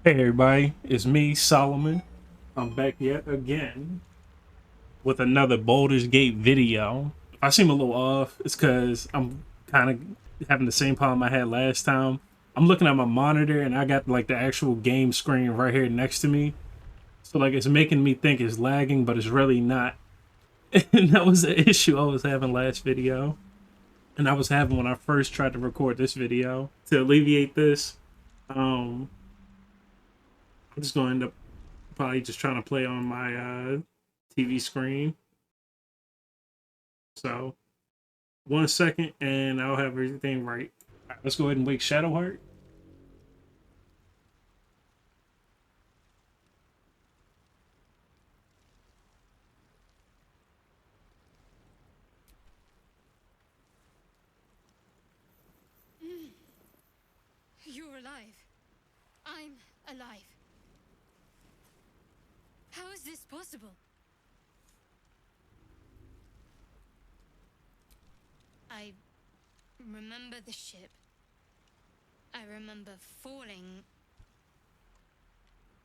Hey everybody, it's me, Solomon. I'm back yet again with another Baldur's Gate video. If I seem a little off, it's because I'm kind of having the same problem I had last time. I'm looking at my monitor and I got like the actual game screen right here next to me. So like it's making me think it's lagging, but it's really not. And that was the issue I was having last video. And I was having when I first tried to record this video. To alleviate this, um, I'm just going to end up probably just trying to play on my TV screen. So 1 second and I'll have everything right. All right, let's go ahead and wake Shadowheart. You're alive. I'm alive. How is this possible? I remember the ship. I remember falling.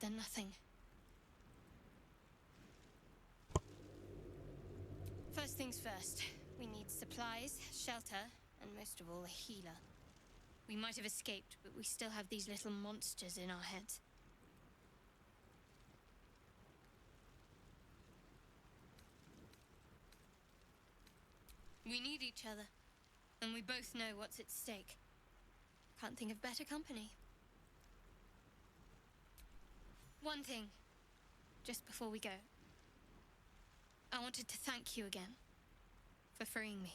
Then nothing. First things first. We need supplies, shelter, and most of all, a healer. We might have escaped, but we still have these little monsters in our heads. We need each other, and we both know what's at stake. Can't think of better company. One thing, just before we go. I wanted to thank you again for freeing me.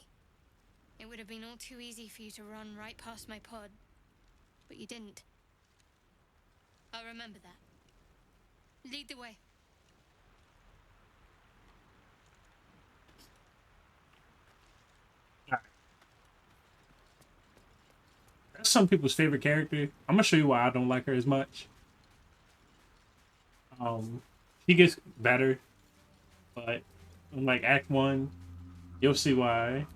It would have been all too easy for you to run right past my pod, but you didn't. I'll remember that. Lead the way. All right. That's some people's favorite character. I'm gonna show you why I don't like her as much. Um, she gets better, but in like Act One, you'll see why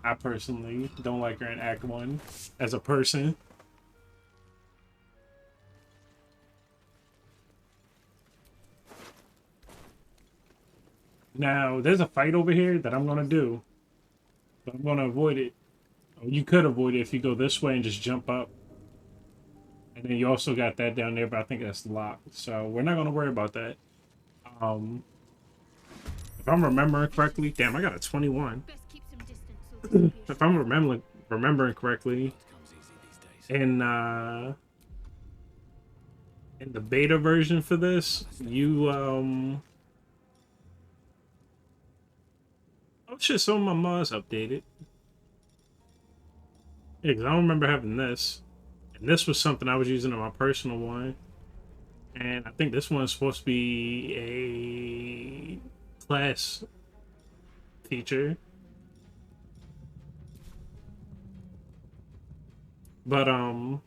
I personally don't like her in Act One as a person. Now, there's a fight over here that I'm gonna do, but I'm gonna avoid it. Oh, you could avoid it if you go this way and just jump up. And then you also got that down there, but I think that's locked. So we're not gonna worry about that. Um, if I'm remembering correctly, damn, I got a 21. Best keep some distance or disappear If I'm sharply. remembering correctly, Comes easy these days. in in the beta version for this, you oh shit, some of my mods updated. Yeah, 'cause I don't remember having this. And this was something I was using on my personal one. And I think this one's supposed to be a class feature. But I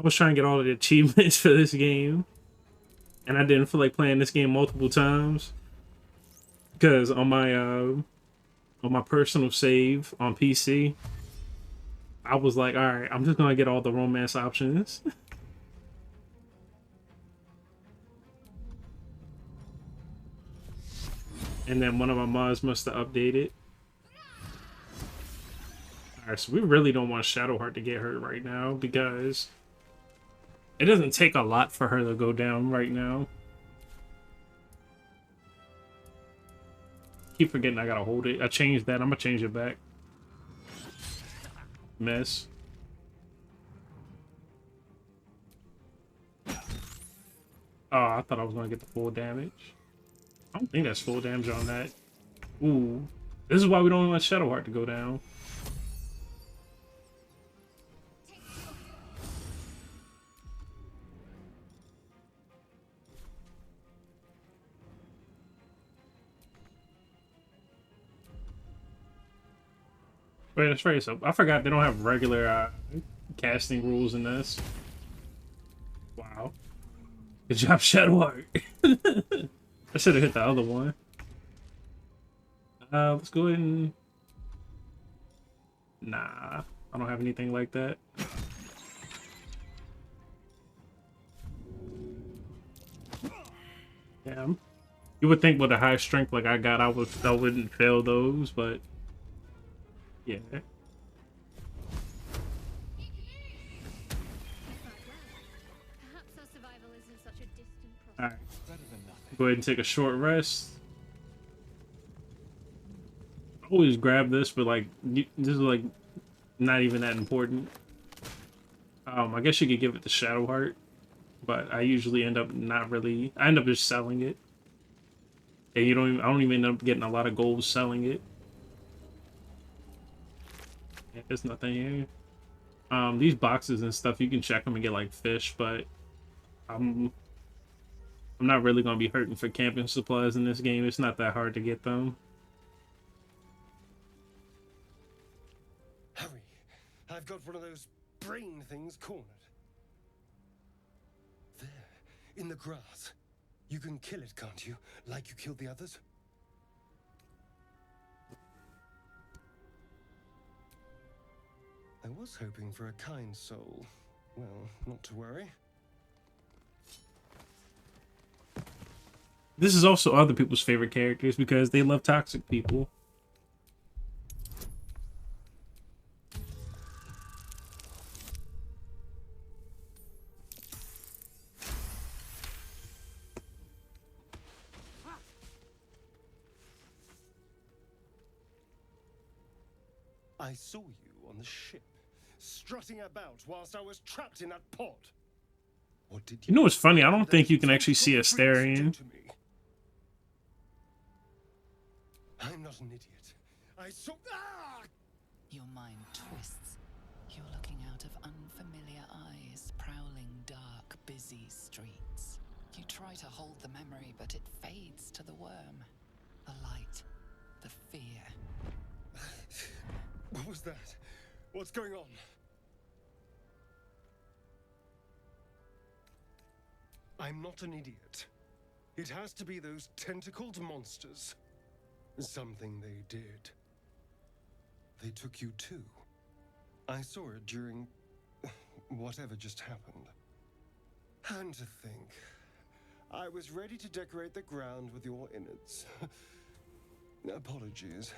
was trying to get all of the achievements for this game, and I didn't feel like playing this game multiple times because on my personal save on PC, I was like, all right, I'm just gonna get all the romance options. And then one of my mods must have updated. All right, so we really don't want Shadowheart to get hurt right now because it doesn't take a lot for her to go down right now. Keep forgetting I gotta hold it. I changed that. I'm gonna change it back. Miss. Oh, I thought I was gonna get the full damage. I don't think that's full damage on that. Ooh. This is why we don't want Shadowheart to go down. Wait, that's right. So I forgot they don't have regular casting rules in this. Wow. Good job, Shadowheart. I should have hit the other one. Let's go ahead and... Nah, I don't have anything like that. Yeah. You would think with a high strength like I got, I wouldn't fail those, but yeah. Perhaps our survival isn't such a distant All prospect. right. Better than nothing. Go ahead and take a short rest. Always grab this, but like this is like not even that important. I guess you could give it the Shadow Heart, but I usually end up not really. I end up just selling it, and you don't. Even, I don't even end up getting a lot of gold selling it. Yeah, there's nothing here. These boxes and stuff you can check them and get like fish, but I'm I'm not really gonna be hurting for camping supplies in this game. It's not that hard to get them. Hurry! I've got one of those brain things cornered. There, in the grass. You can kill it, can't you? Like you killed the others? I was hoping for a kind soul. Well, not to worry. This is also other people's favorite characters because they love toxic people. I saw you on the ship, strutting about whilst I was trapped in that pod. What did You know what's funny? I don't What think you did can those actually see a tentacles do Astarion. to me? I'm not an idiot. I saw. Ah! Your mind twists. You're looking out of unfamiliar eyes, prowling dark, busy streets. You try to hold the memory, but it fades to the worm. The light, the fear. What was that? What's going on? I'm not an idiot. It has to be those tentacled monsters. Something they did. They took you too. I saw it during whatever just happened. And to think, I was ready to decorate the ground with your innards. Apologies.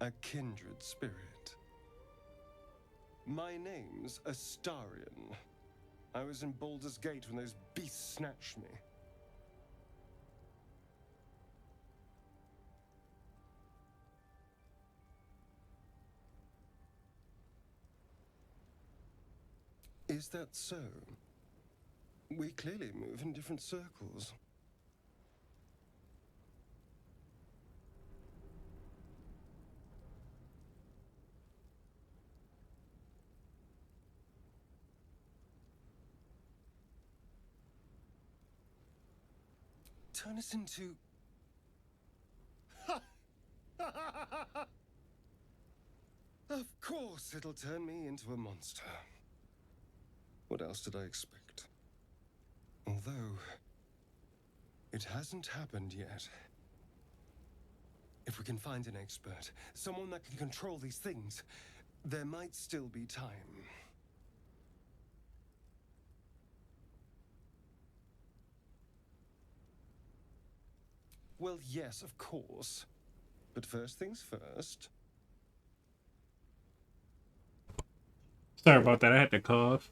A kindred spirit. My name's Astarion. I was in Baldur's Gate when those beasts snatched me. Is that so? We clearly move in different circles. Turn us into... Of course it'll turn me into a monster. What else did I expect? Although, it hasn't happened yet. If we can find an expert, someone that can control these things, there might still be time. Well, yes, of course. But first things first. Sorry about that. I had to cough.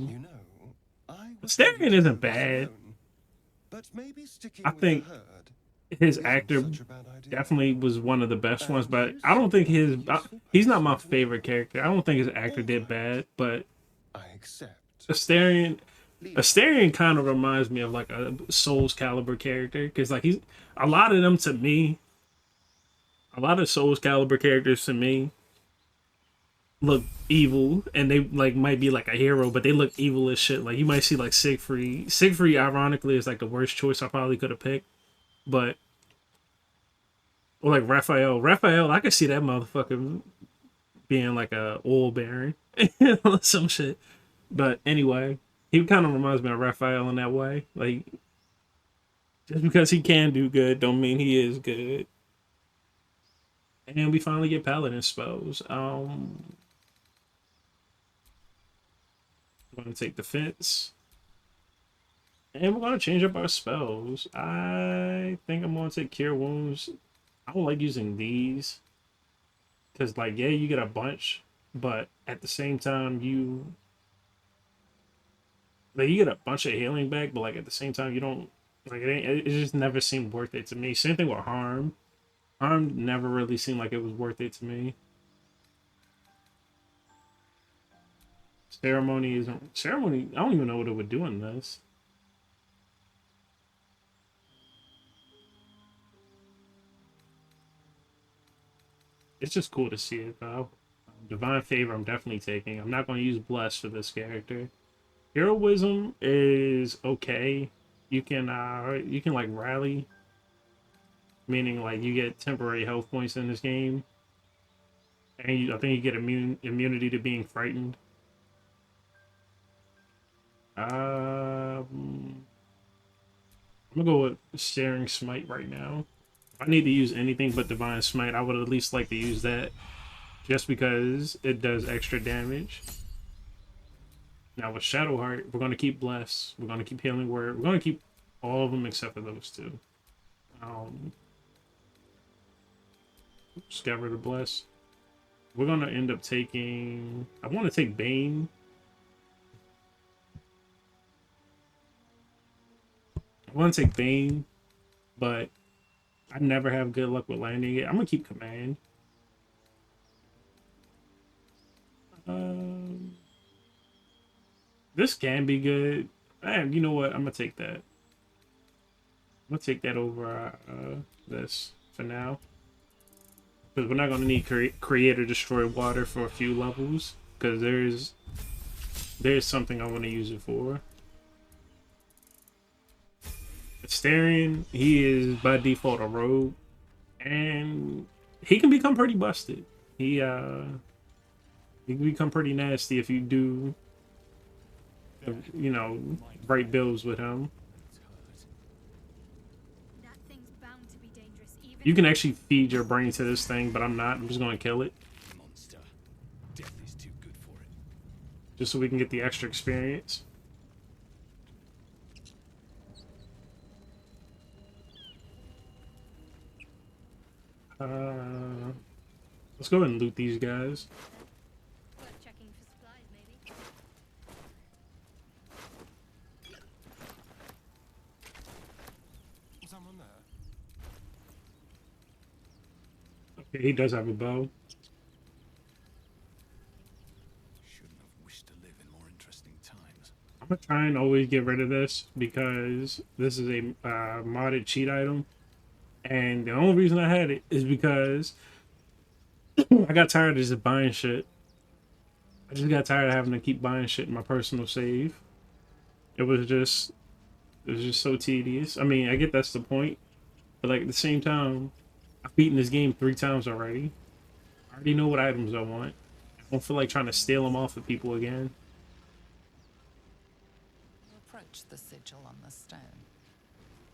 You know, I was Astarion ready to isn't do this bad. alone, but maybe sticking I with think the herd his isn't actor such a bad idea. definitely was one of the best ones, And but you I don't think seem his like a useful he's not my person to me. favorite character. I don't think his actor did bad, but I accept. Astarion kind of reminds me of like a Souls caliber character because like he's a lot of them to me. A lot of Souls caliber characters to me look evil, and they like might be like a hero, but they look evil as shit. Like you might see like Siegfried. Siegfried, ironically, is like the worst choice I probably could have picked, but or like Raphael. Raphael, I could see that motherfucker being like a oil baron, some shit. But anyway, he kind of reminds me of Raphael in that way. Like just because he can do good, don't mean he is good. And we finally get paladin spells. We're gonna take defense. And we're gonna change up our spells. I think I'm gonna take Cure Wounds. I don't like using these. Cause like yeah, you get a bunch, but at the same time you get a bunch of healing back, but like at the same time you don't like it just never seemed worth it to me. Same thing with Harm. Harm never really seemed like it was worth it to me. Ceremony isn't ceremony. I don't even know what it would do in this. It's just cool to see it though. Divine Favor, I'm definitely taking. I'm not going to use Bless for this character. Heroism is okay. You can like rally, meaning like you get temporary health points in this game, and I think you get immunity to being frightened. I'm gonna go with Staring Smite right now. If I need to use anything but Divine Smite, I would at least like to use that, just because it does extra damage. Now with Shadowheart, we're gonna keep Bless. We're gonna keep Healing Word. We're gonna keep all of them except for those two. Just got rid of Bless. We're gonna end up taking. I want to take Bane. I want to take Bane, but I never have good luck with landing it. I'm gonna keep Command. This can be good. And you know what? I'm gonna take that. I'm gonna take that over this for now, because we're not gonna need create or destroy water for a few levels. Because there's something I want to use it for. Astarion, he is by default a rogue, and he can become pretty busted. He can become pretty nasty if you do, you know, right builds with him. That thing's bound to be dangerous, even You can actually feed your brain to this thing, but I'm not. I'm just going to kill it. Monster. Death is too good for it. Just so we can get the extra experience. Let's go ahead and loot these guys. worth checking for supplies, maybe. Someone there? Okay, he does have a bow. Shouldn't have wished to live in more interesting times. I'm gonna try and always get rid of this because this is a modded cheat item, and the only reason I had it is because I got tired of just buying shit. I just got tired of having to keep buying shit in my personal save. It was just so tedious. I mean, I get that's the point, but like at the same time, I've beaten this game 3 times already. I already know what items I want. I don't feel like trying to steal them off of people again. You approach the sigil on the stone.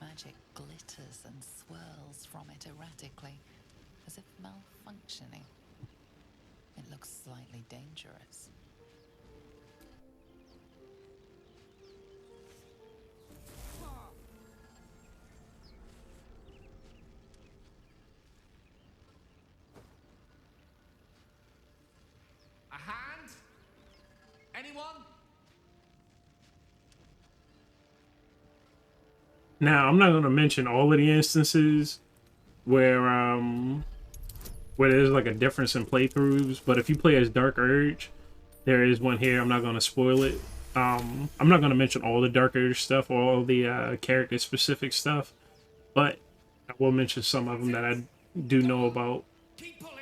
Magic glitters and swirls from it erratically, as if malfunctioning. It looks slightly dangerous. A hand? Anyone? Now, I'm not going to mention all of the instances where there's like a difference in playthroughs, but if you play as Dark Urge, there is one here. I'm not going to spoil it. I'm not going to mention all the Dark Urge stuff or all the character specific stuff, but I will mention some of them that I do know about. Keep pulling.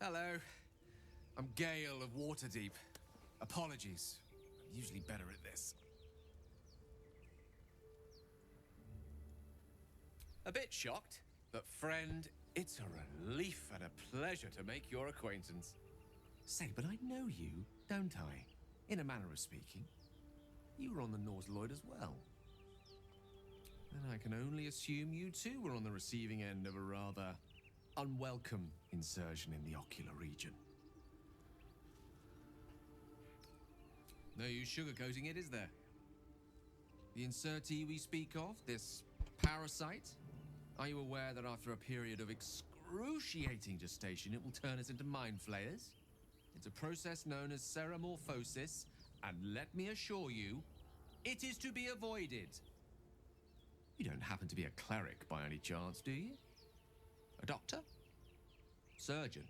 Hello. I'm Gale of Waterdeep. Apologies. I'm usually better at this. A bit shocked, but friend, it's a relief and a pleasure to make your acquaintance. Say, but I know you, don't I? In a manner of speaking, you were on the Norse Lloyd as well. And I can only assume you too were on the receiving end of a rather unwelcome insertion in the ocular region. No use sugarcoating it, is there? The insertee we speak of, this parasite, are you aware that after a period of excruciating gestation, it will turn us into mind flayers? It's a process known as ceramorphosis, and let me assure you, it is to be avoided. You don't happen to be a cleric by any chance, do you? A doctor? Surgeon?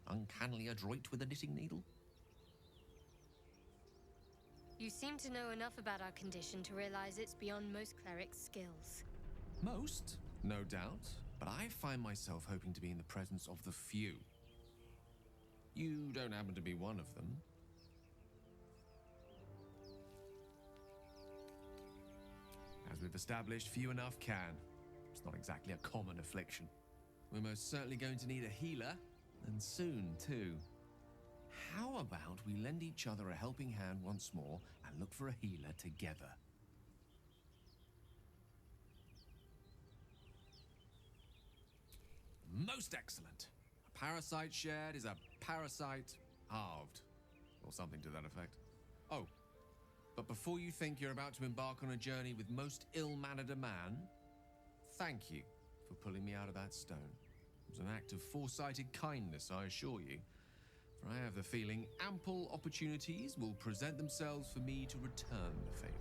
Uncannily adroit with a knitting needle? You seem to know enough about our condition to realize it's beyond most clerics' skills. Most, no doubt, but I find myself hoping to be in the presence of the few. You don't happen to be one of them. As we've established, few enough can. It's not exactly a common affliction. We're most certainly going to need a healer, and soon, too. How about we lend each other a helping hand once more and look for a healer together? Most excellent. A parasite shared is a parasite halved, or something to that effect. Oh, but before you think you're about to embark on a journey with most ill-mannered a man, thank you for pulling me out of that stone. It was an act of foresighted kindness, I assure you. For I have the feeling ample opportunities will present themselves for me to return the favor.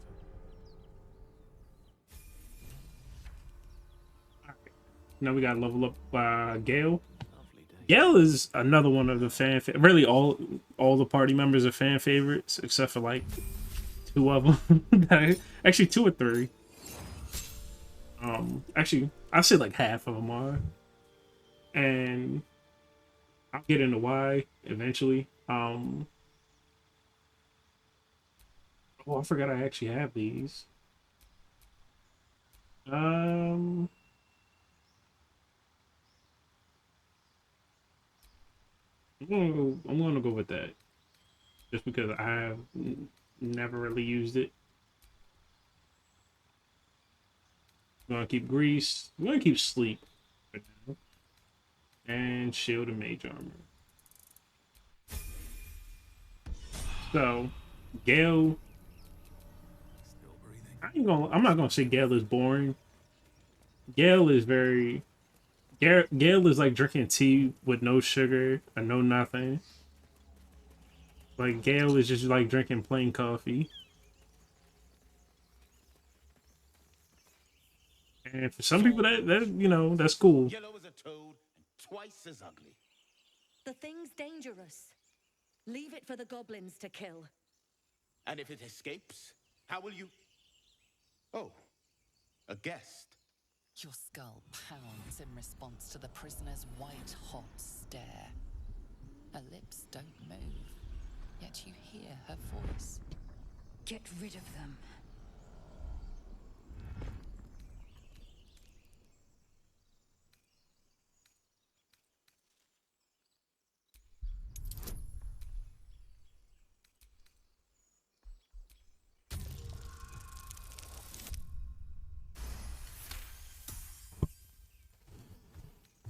Now we gotta level up Gale. Gale is another one of the really all the party members are fan favorites, except for like 2 of them. Actually 2 or 3. Actually I'll say like half of them are. And I'll get into why eventually. Oh, I forgot I actually have these. I'm gonna go with that, just because I have never really used it. I'm gonna keep grease. I'm gonna keep sleep, and shield and mage armor. So, Gale. I'm not gonna say Gale is boring. Gale is very. Gale is like drinking tea with no sugar or no nothing. Like Gale is just like drinking plain coffee. And for some people that you know, that's cool. Yellow as a toad and twice as ugly. The thing's dangerous. Leave it for the goblins to kill. And if it escapes, how will you... Oh, a guest. Your skull pounds in response to the prisoner's white-hot stare. Her lips don't move, yet you hear her voice. Get rid of them.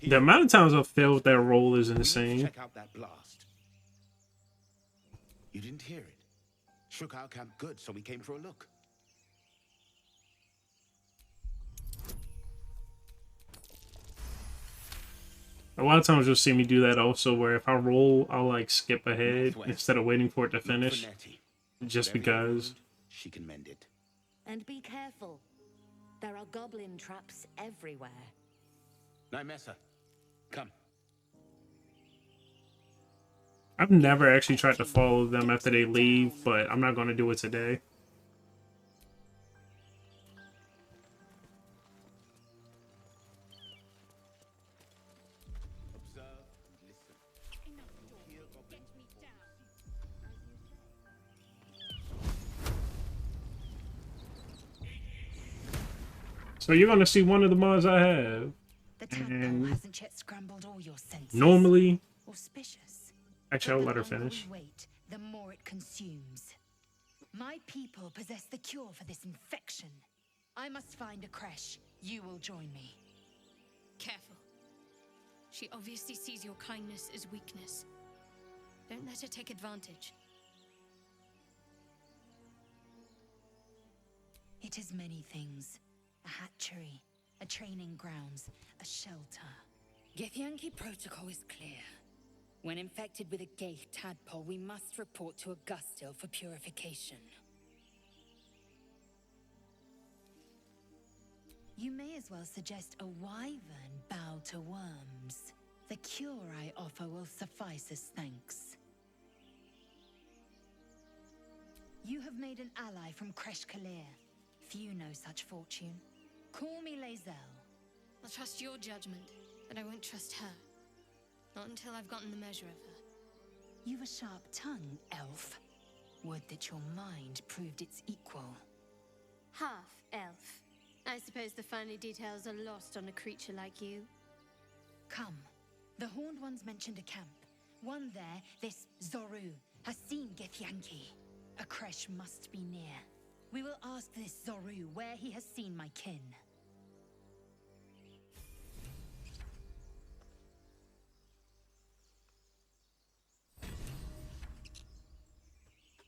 The amount of times I've failed with that roll is insane. Check out that blast. You didn't hear it. Shook our camp good, so we came for a look. A lot of times you'll see me do that also, where if I roll, I'll like skip ahead instead of waiting for it to finish, just because. She can mend it. And be careful. There are goblin traps everywhere. Nymessa, come. I've never actually tried to follow them after they leave, but I'm not going to do it today. Observe and listen. Hear goblins So you're going to see one of the mods I have. The tadpole hasn't yet scrambled all your senses. Normally, Auspicious. actually I'll let her finish. Wait the more it consumes. My people possess the cure for this infection. I must find a creche. You will join me. Careful. She obviously sees your kindness as weakness. Don't let her take advantage. It is many things. A hatchery, a training grounds, a shelter. Githyanki protocol is clear. When infected with a gay tadpole, we must report to Augustil for purification. You may as well suggest a wyvern bow to worms. The cure I offer will suffice as thanks. You have made an ally from Kresh Kalir. Few know such fortune. Call me Lae'zel. I'll trust your judgment, but I won't trust her. Not until I've gotten the measure of her. You've a sharp tongue, elf. Would that your mind proved its equal. Half elf. I suppose the finer details are lost on a creature like you. Come. The Horned Ones mentioned a camp. One there, this Zoru, has seen Githyanki. A creche must be near. We will ask this Zoru where he has seen my kin.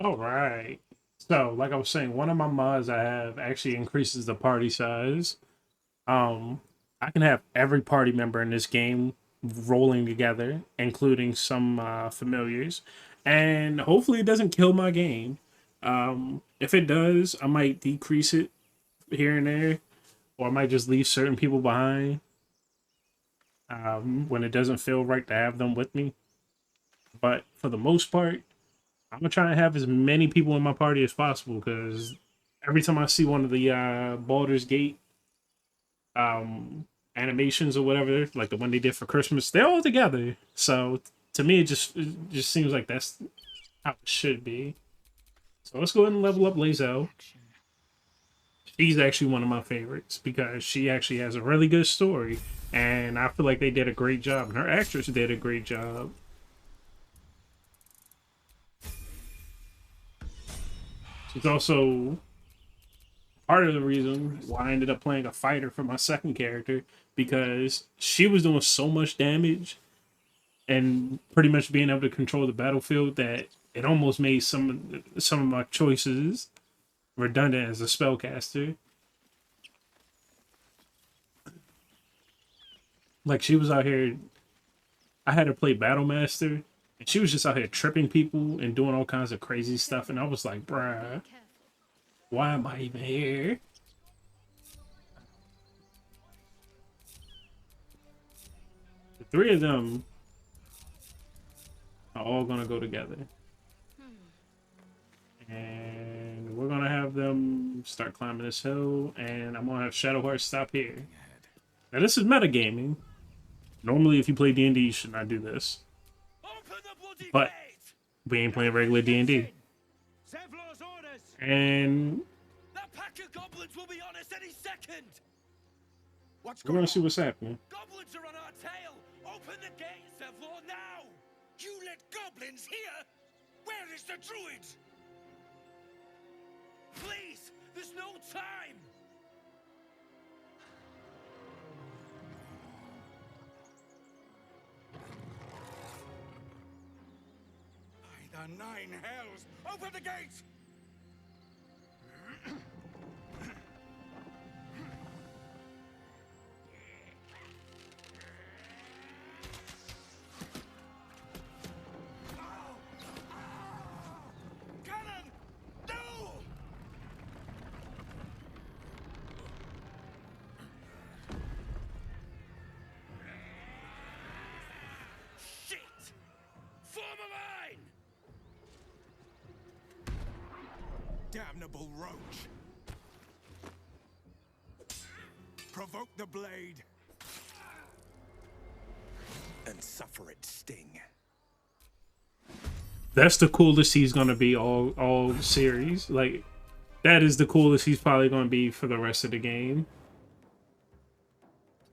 All right. So, like I was saying, one of my mods I have actually increases the party size. I can have every party member in this game rolling together, including some familiars, and hopefully it doesn't kill my game. If it does, I might decrease it here and there, or I might just leave certain people behind when it doesn't feel right to have them with me. But for the most part, I'm gonna try and have as many people in my party as possible, because every time I see one of the Baldur's Gate animations or whatever, like the one they did for Christmas, they're all together. So to me, it just seems like that's how it should be. So let's go ahead and level up Lae'zel. She's actually one of my favorites because she actually has a really good story, and I feel like they did a great job, and her actress did a great job. She's also part of the reason why I ended up playing a fighter for my second character, because she was doing so much damage and pretty much being able to control the battlefield that it almost made some of my choices redundant as a spellcaster. Like, she was out here, I had her play Battlemaster, and she was just out here tripping people and doing all kinds of crazy stuff, and I was like, bruh, why am I even here? The three of them are all gonna go together. And we're gonna have them start climbing this hill, and I'm gonna have Shadowheart stop here. Now this is metagaming. Normally if you play D&D, you should not do this. But we ain't playing regular D&D. And that pack of goblins will be on us any second. we're gonna see what's happening. Goblins are on our tail. Open the gate, Zevlor, now. You let goblins here? Where is the druid? Please, there's no time. By the nine hells, open the gate! Cannon! No! Shit! Form a line! Damnable roach! Provoke the blade and suffer its sting. That's the coolest he's gonna be all series. Like, that is the coolest he's probably gonna be for the rest of the game.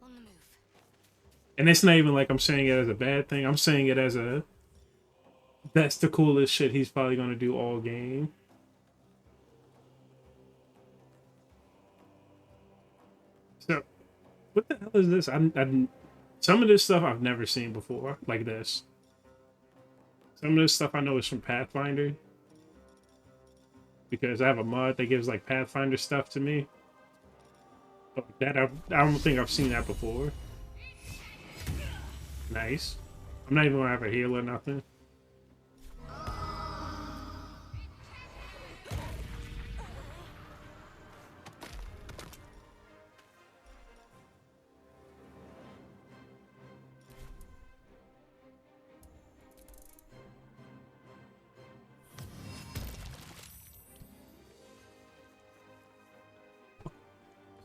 On the move. And it's not even like I'm saying it as a bad thing. I'm saying it as a That's the coolest shit he's probably gonna do all game. So, what the hell is this? Some of this stuff I've never seen before, like this. Some of this stuff I know is from Pathfinder, because I have a mod that gives like Pathfinder stuff to me. But I don't think I've seen that before. Nice. I'm not even gonna have a heal or nothing.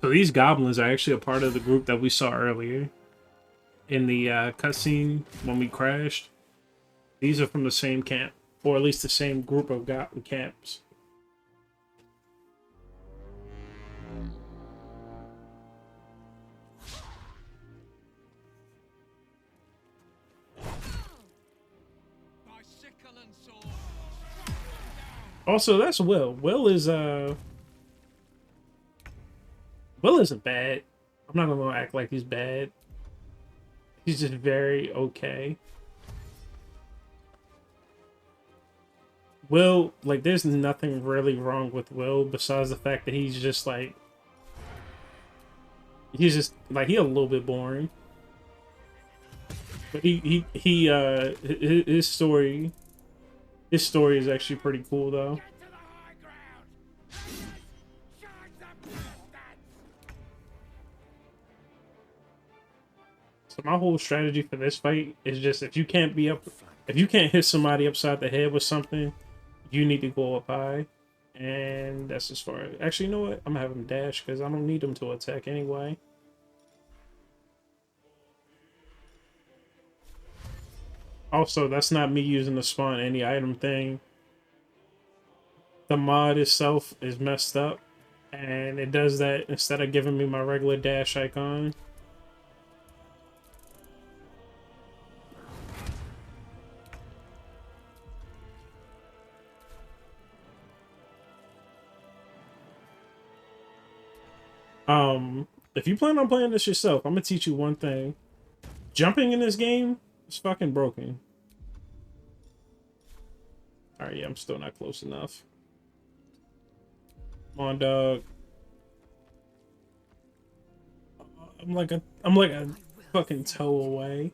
So these goblins are actually a part of the group that we saw earlier in the cutscene when we crashed. These are from the same camp, or at least the same group of camps. Also, that's Will. Will isn't bad. I'm not gonna act like he's bad. He's just very okay. Will, like, there's nothing really wrong with Will besides the fact that he's just like, he's a little bit boring. But his story is actually pretty cool though. So my whole strategy for this fight is just if you can't hit somebody upside the head with something, you need to go up high. And that's as far as... Actually, you know what? I'm gonna have him dash because I don't need him to attack anyway. Also, that's not me using the spawn any item thing. The mod itself is messed up. And it does that instead of giving me my regular dash icon. If you plan on playing this yourself, I'm gonna teach you one thing. Jumping in this game is fucking broken. Alright, yeah, I'm still not close enough. Come on, dog. I'm like a fucking toe away.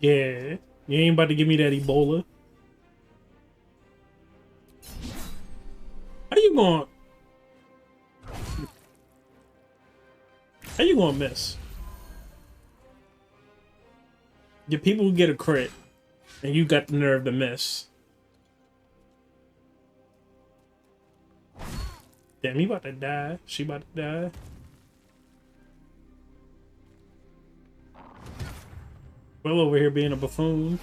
Yeah, you ain't about to give me that Ebola. How you going? How you gonna miss? Your people get a crit, and you got the nerve to miss. Damn, he about to die. She about to die. Will over here being a buffoon.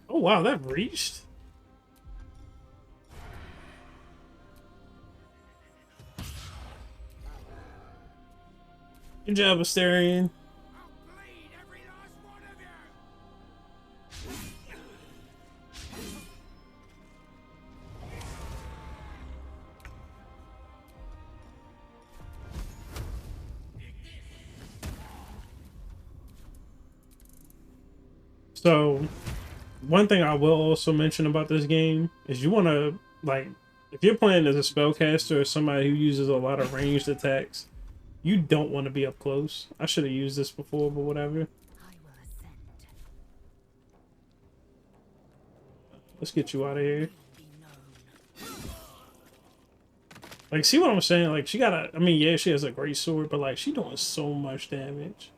Oh wow, that reached. Good job, Asterion. So, one thing I will also mention about this game is you want to, like, if you're playing as a spellcaster or somebody who uses a lot of ranged attacks, you don't want to be up close. I should have used this before, but whatever. Let's get you out of here. Like, see what I'm saying? Like, she got a... I mean, yeah, she has a great sword, but, like, she doing so much damage.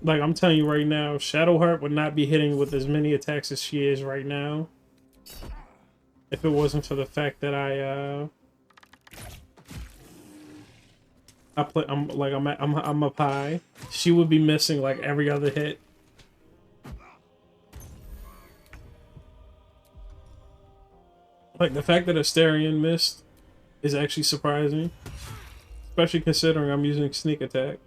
Like, I'm telling you right now, Shadowheart would not be hitting with as many attacks as she is right now if it wasn't for the fact that I'm up high. She would be missing like every other hit. Like, the fact that Asterion missed is actually surprising, especially considering I'm using sneak attack.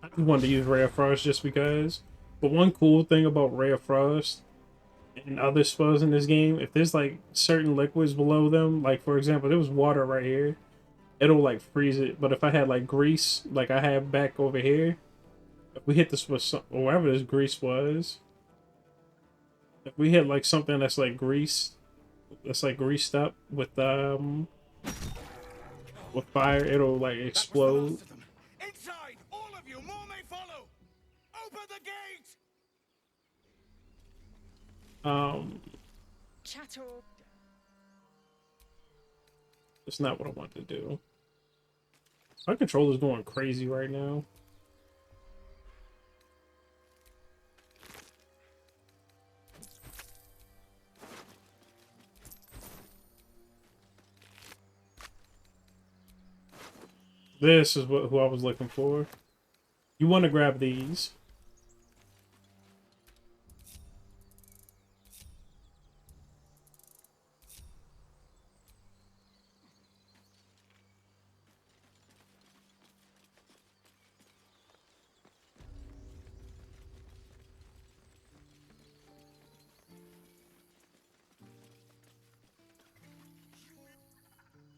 I wanted to use Ray of Frost just because. But one cool thing about Ray of Frost and other spells in this game, if there's like certain liquids below them, like for example, there was water right here, it'll like freeze it. But if I had like grease, like I have back over here, if we hit this with some, or wherever this grease was, if we hit like something that's like greased, that's like greased up with fire, it'll like explode. Inside, all of you, more may follow. Open the gate. Chatter. That's not what I want to do. My controller's going crazy right now. This is who I was looking for. You want to grab these.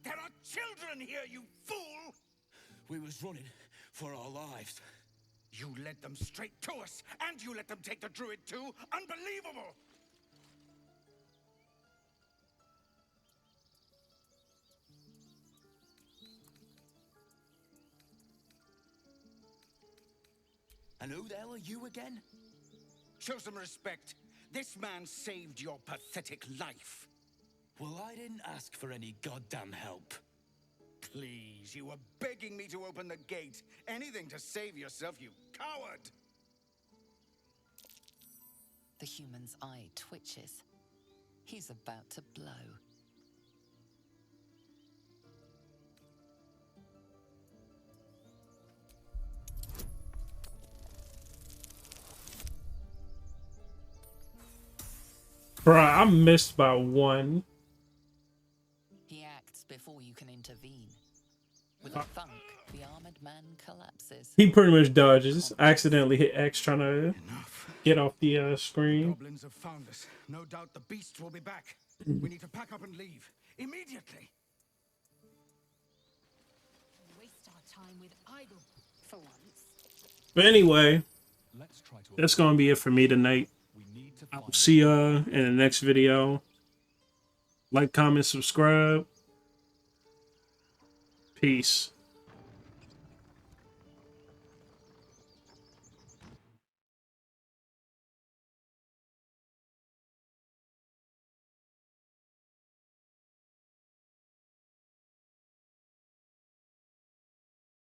There are children here, you fool! We was running for our lives. You led them straight to us, and you let them take the druid too? Unbelievable! And who the hell are you again? Show some respect. This man saved your pathetic life. Well, I didn't ask for any goddamn help. Please, you were begging me to open the gate. Anything to save yourself, you coward! The human's eye twitches. He's about to blow. Bruh, I missed by one. He acts before you can intervene. With a thunk, the armored man collapses. He pretty much dodges. I accidentally hit X trying to get off the screen. Goblins have found us. No doubt the beasts will be back. We need to pack up and leave. Immediately. Waste our time with idle for once. But anyway, that's gonna be it for me tonight. I'll see ya in the next video. Like, comment, subscribe. Peace.